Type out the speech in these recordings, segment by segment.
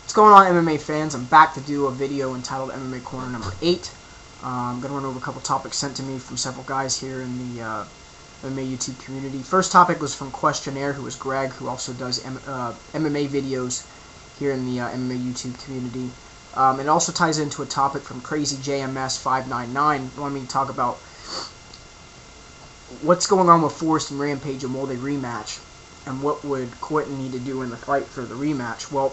What's going on, MMA fans? I'm back to do a video entitled MMA Corner number 8. I'm going to run over a couple topics sent to me from several guys here in the MMA YouTube community. First topic was from Questionere, who is Greg, who also does MMA videos here in the MMA YouTube community. It also ties into a topic from Crazy JMS599, wanting me to talk about what's going on with Forrest and Rampage and will they rematch, and what would Quentin need to do in the fight for the rematch. Well,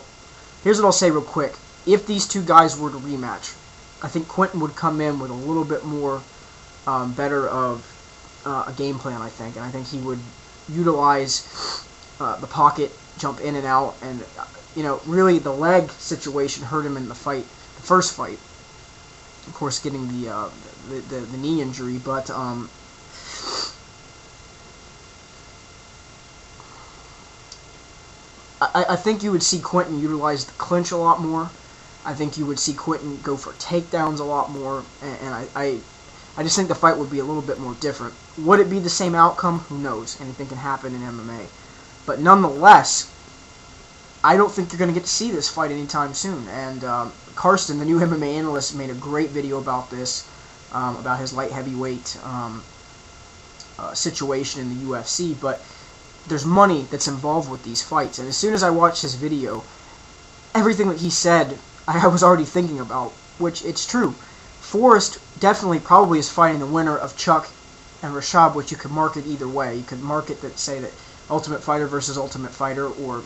here's what I'll say real quick. If these two guys were to rematch, I think Quentin would come in with a little bit more better of a game plan, I think. And I think he would utilize the pocket, jump in and out, and really the leg situation hurt him in the fight, the first fight. Of course, getting the knee injury, but I think you would see Quentin utilize the clinch a lot more. I think you would see Quentin go for takedowns a lot more, and I just think the fight would be a little bit more different. Would it be the same outcome? Who knows? Anything can happen in MMA. But nonetheless, I don't think you're going to get to see this fight anytime soon. And Karsten, the new MMA analyst, made a great video about this, about his light heavyweight situation in the UFC. But there's money that's involved with these fights, and as soon as I watched his video, everything that he said I was already thinking about, which it's true. Forrest definitely probably is fighting the winner of Chuck and Rashad, which you could market either way. You could market that, say that Ultimate Fighter versus Ultimate Fighter, or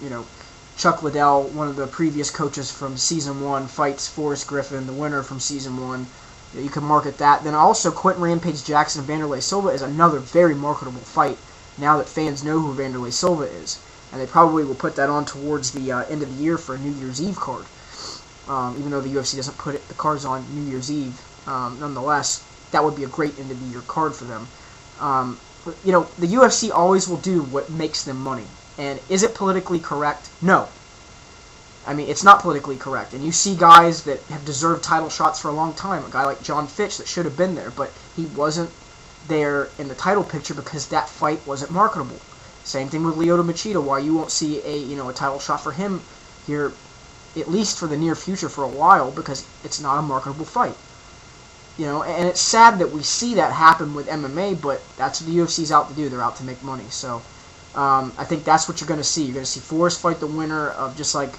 Chuck Liddell, one of the previous coaches from Season 1, fights Forrest Griffin, the winner from Season 1. You could market that. Then also Quentin Rampage Jackson Vanderlei Silva is another very marketable fight, now that fans know who Vanderlei Silva is. And they probably will put that on towards the end of the year for a New Year's Eve card. Even though the UFC doesn't put the cards on New Year's Eve, nonetheless, that would be a great end of the year card for them. The UFC always will do what makes them money. And is it politically correct? No. I mean, it's not politically correct. And you see guys that have deserved title shots for a long time. A guy like John Fitch that should have been there, but he wasn't there in the title picture because that fight wasn't marketable. Same thing with Lyoto Machida, why you won't see a title shot for him here, at least for the near future, for a while, because it's not a marketable fight. And it's sad that we see that happen with MMA, but that's what the UFC's out to do. They're out to make money. So I think that's what you're going to see. You're going to see Forrest fight the winner of, just like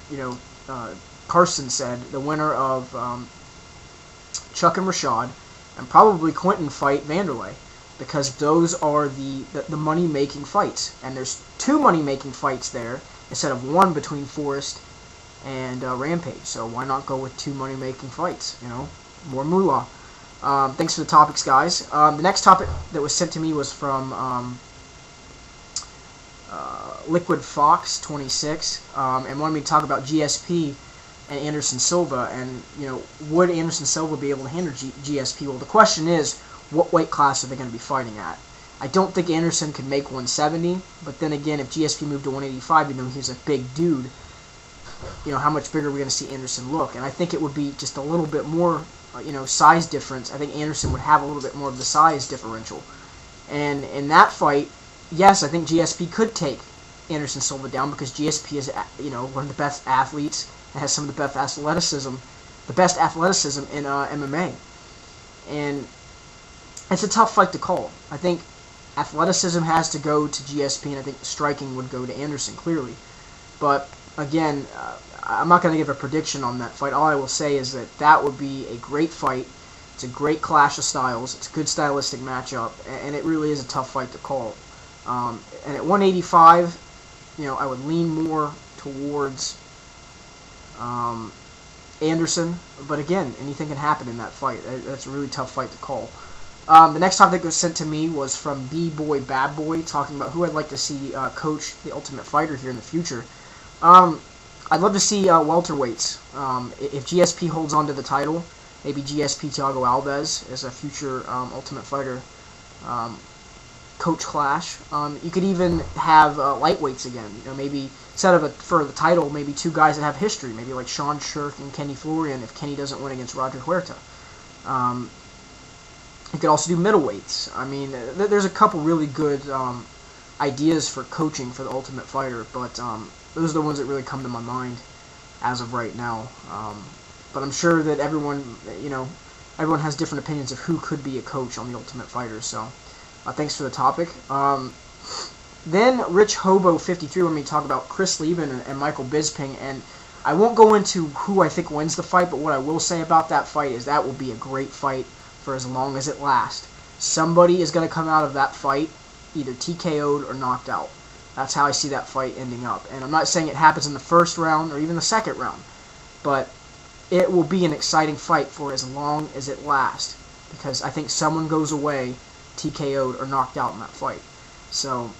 Carson said, the winner of Chuck and Rashad, and probably Quentin fight Vanderlei, because those are the money-making fights. And there's 2 money-making fights there instead of 1 between Forrest and Rampage. So why not go with 2 money-making fights? More moolah. Thanks for the topics, guys. The next topic that was sent to me was from Liquid Fox 26, and wanted me to talk about GSP and Anderson Silva, and would Anderson Silva be able to handle GSP? Well, the question is, what weight class are they going to be fighting at? I don't think Anderson can make 170, but then again, if GSP moved to 185, he's a big dude. How much bigger are we going to see Anderson look? And I think it would be just a little bit more, size difference. I think Anderson would have a little bit more of the size differential. And in that fight, yes, I think GSP could take Anderson Silva down, because GSP is, one of the best athletes and has some of the best athleticism in MMA. And it's a tough fight to call. I think athleticism has to go to GSP, and I think striking would go to Anderson, clearly. But again, I'm not going to give a prediction on that fight. All I will say is that would be a great fight. It's a great clash of styles. It's a good stylistic matchup, and it really is a tough fight to call. And at 185, I would lean more towards Anderson. But again, anything can happen in that fight. That's a really tough fight to call. The next topic that was sent to me was from beboybadboy, talking about who I'd like to see coach the Ultimate Fighter here in the future. I'd love to see welterweights. If GSP holds on to the title, maybe GSP Thiago Alves as a future Ultimate Fighter coach clash. You could even have lightweights again. Maybe instead of for the title, maybe 2 guys that have history, maybe like Sean Shirk and Kenny Florian if Kenny doesn't win against Roger Huerta. You could also do middleweights. I mean, there's a couple really good ideas for coaching for the Ultimate Fighter, but those are the ones that really come to my mind. as of right now. But I'm sure that everyone has different opinions of who could be a coach on The Ultimate Fighter. So thanks for the topic. Then Rich Hobo 53 wanted me to talk about Chris Lieben and Michael Bisping, and I won't go into who I think wins the fight, but what I will say about that fight is that will be a great fight for as long as it lasts. Somebody is going to come out of that fight either TKO'd or knocked out. That's how I see that fight ending up. And I'm not saying it happens in the first round or even the second round, but it will be an exciting fight for as long as it lasts, because I think someone goes away TKO'd or knocked out in that fight. So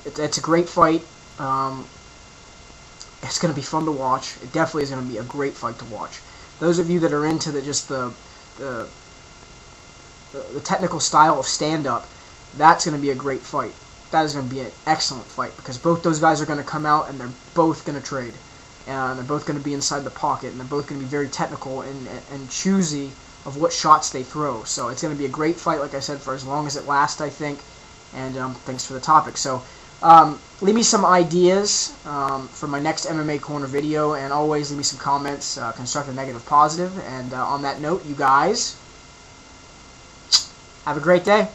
it's a great fight. It's going to be fun to watch. It definitely is going to be a great fight to watch. Those of you that are into the technical style of stand-up, that's going to be a great fight. That is going to be an excellent fight, because both those guys are going to come out and they're both going to trade. And they're both going to be inside the pocket, and they're both going to be very technical and choosy of what shots they throw. So it's going to be a great fight, like I said, for as long as it lasts, I think. And thanks for the topic. So leave me some ideas for my next MMA Corner video, and always leave me some comments, constructive, negative, positive. And on that note, you guys, have a great day.